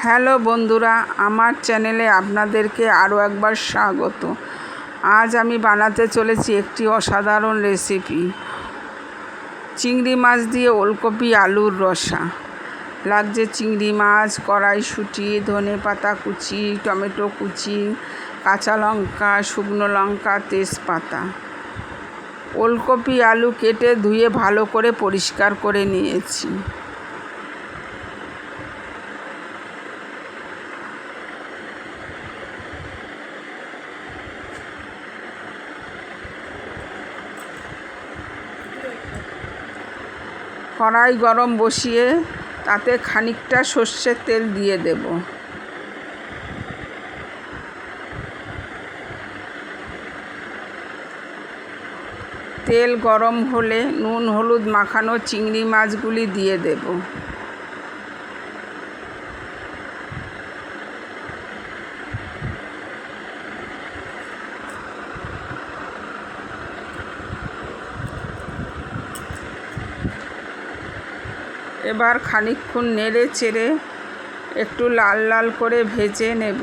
Hello বন্ধুরা, আমার চ্যানেলে আপনাদেরকে আরও একবার স্বাগত। আজ আমি বানাতে চলেছি একটি অসাধারণ রেসিপি, চিংড়ি মাছ দিয়ে ওলকপি আলুর রসা। লাগছে চিংড়ি মাছ, কড়াইশুঁটি, ধনেপাতা কুচি, টমেটো কুচি, কাঁচা লঙ্কা, শুকনো লঙ্কা, তেজপাতা। ওলকপি আলু কেটে ধুয়ে ভালো করে পরিষ্কার করে নিয়েছি। কড়াই গরম বসিয়ে তাতে খানিকটা সর্ষের তেল দিয়ে দেব। তেল গরম হলে নুন হলুদ মাখানো চিংড়ি মাছগুলি দিয়ে দেব। এবার খানিকক্ষণ নেড়ে চেড়ে একটু লাল লাল করে ভেজে নেব।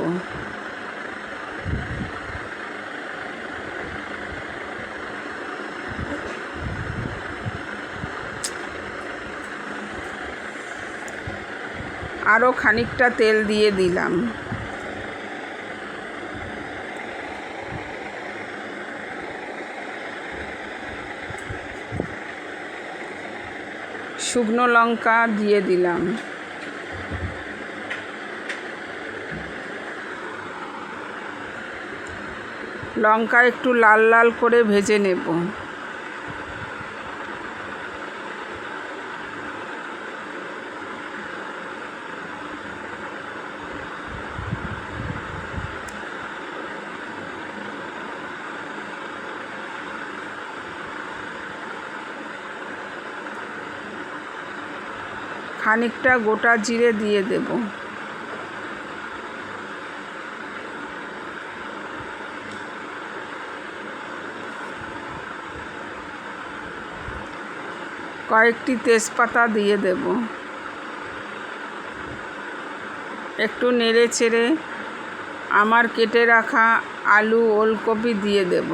আরও খানিকটা তেল দিয়ে দিলাম। শুকনো লঙ্কা দিয়ে দিলাম। লঙ্কা একটু লাল লাল করে ভেজে নেব। খানিকটা গোটা জিরে দিয়ে দেব। কয়েকটি তেজপাতা দিয়ে দেব। একটু নেড়ে চেড়ে আমার কেটে রাখা আলু ওলকপি দিয়ে দেব।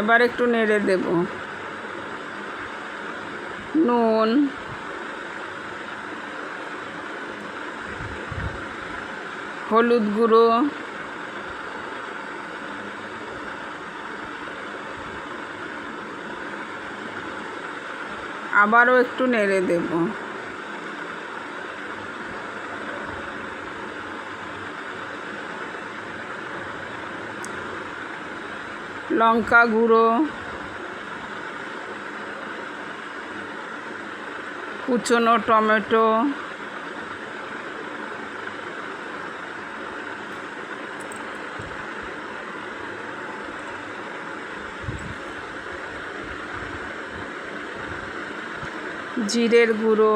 এবার একটু নেড়ে দেব। নুন, হলুদ গুঁড়ো, আবারও একটু নেড়ে দেব। লঙ্কা গুঁড়ো, কুচনো টমেটো, জিরের গুঁড়ো,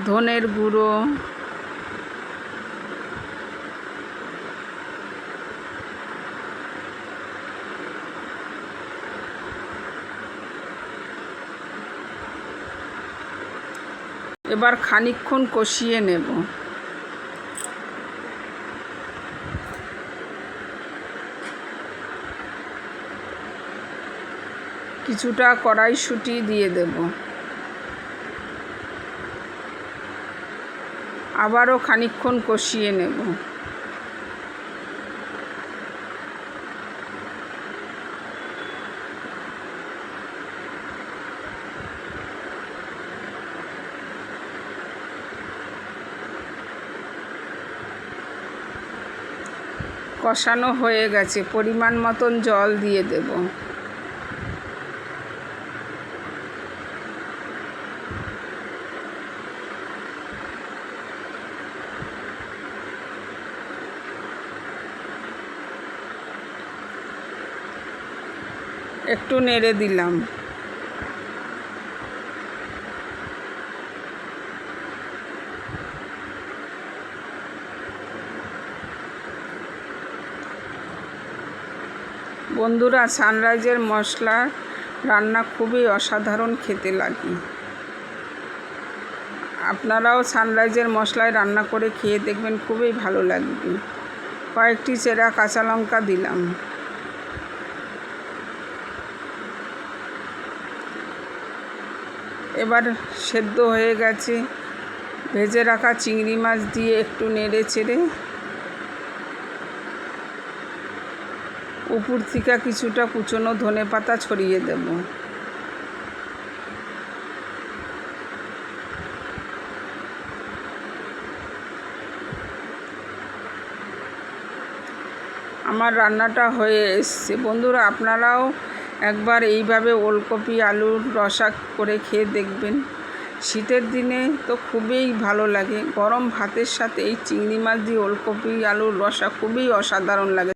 ধনের গুঁড়ো, এবার খানিকক্ষণ কষিয়ে নেব। কিছুটা কড়াইশুঁটি দিয়ে দেব। আবারও খানিকক্ষণ কষিয়ে নেব। কষানো হয়ে গেছে, পরিমাণ মতন জল দিয়ে দেব। একটু নেড়ে দিলাম। বন্ধুরা, সানরাইজের মশলা রান্না খুবই অসাধারণ খেতে লাগে। আপনারাও সানরাইজের মশলায় রান্না করে খেয়ে দেখবেন, খুবই ভালো লাগবে। কয়েকটি চেরা কাঁচা লঙ্কা দিলাম। এবার সেদ্ধ হয়ে গেছে। ভেজে রাখা চিংড়ি মাছ দিয়ে একটু নেড়ে চেড়ে উপর থেকে কিছুটা কুচনো ধনেপাতা ছড়িয়ে দেব। আমার রান্নাটা হয়ে এসছে। বন্ধুরা, আপনারাও একবার এইভাবে ওলকপি আলুর রসা করে খেয়ে দেখবেন। শীতের দিনে তো খুবই ভালো লাগে। গরম ভাতের সাথে এই চিংড়ি মাছ দিয়ে ওলকপি আলুর রসা খুবই অসাধারণ লাগে।